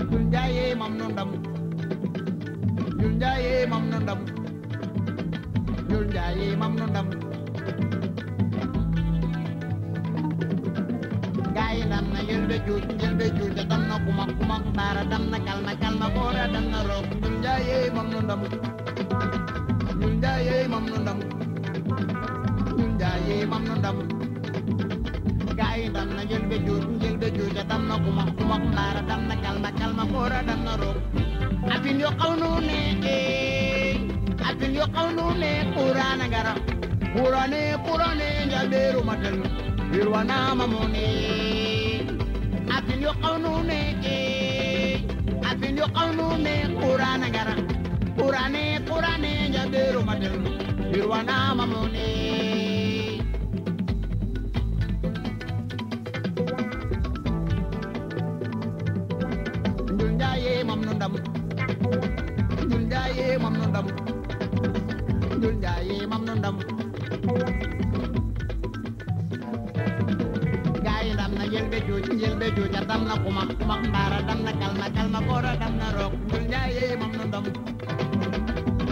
Junjaye mam no ndam Junjaye mam no ndam Junjaye mam no ndam gaay dam na yelbe juuj dam na kuma bara dam na kalma bora dam na rok Junjaye mam no ndam Junjaye mam no ndam Junjaye mam no ndam gaay dam na yelbe juuj dam na kuma bara dam na kalma bora dam na rok apin yo qawnu ne qurana gara qurane jaberu matal birwana mamone apin yo qawnu ne qurana gara qurane jaberu matal birwana mamone Junjaye mam no ndam Junjaye mam no ndam Junjaye mam no ndam gaay dam na yelbe juuj dam na kuma bara dam na kalma bora dam na rok Junjaye mam no ndam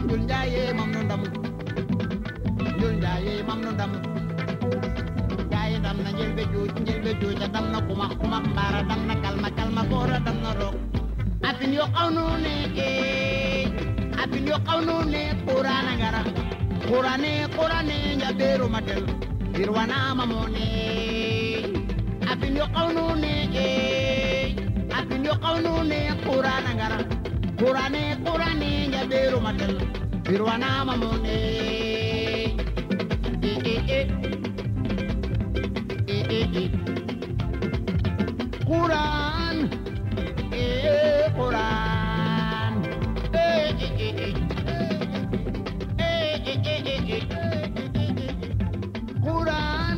Junjaye mam no ndam Junjaye mam no ndam gaay dam na yelbe juuj dam na kuma bara dam na kalma bora dam na rok apin yo qawnu ne qurana gara qurane jaberu matel birwana mamone apin yo qawnu ne qurana gara qurane jaberu matel birwana mamone Quran Quran Quran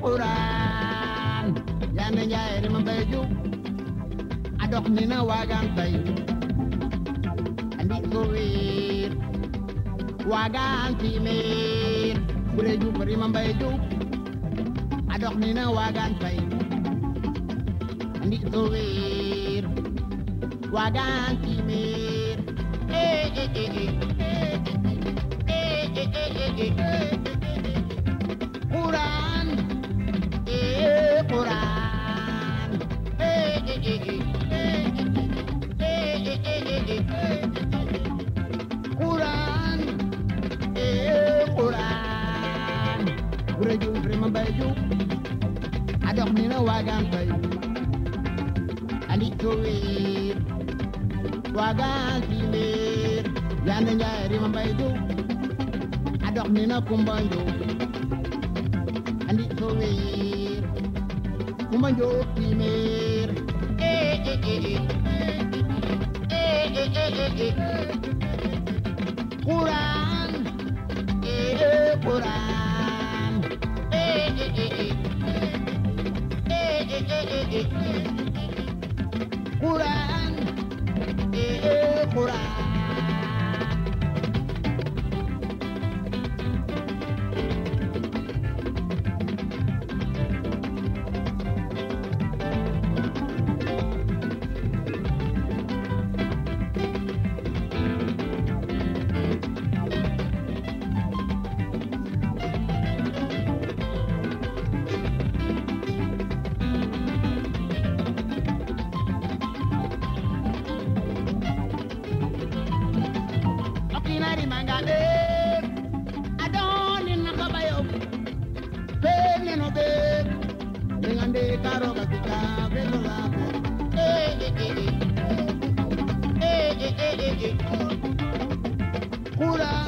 Quran yana jaay ni ma bay ju adok ni na wagan tay andi ko wir wagan timir bure ju bari ma bay ju adok ni na wagan tay andi ko wir wagan timir Quran Quran Quran Quran Guraju prima baju adok nina wagan tay ali kowir wagan timir yana nyaay rima baju adok nina kumbanjo andi kowir kumbanjo timir Quran Quran Quran Quran Okinari mangale adoni nakabayo pele no be ngande karo katika velo lako Quran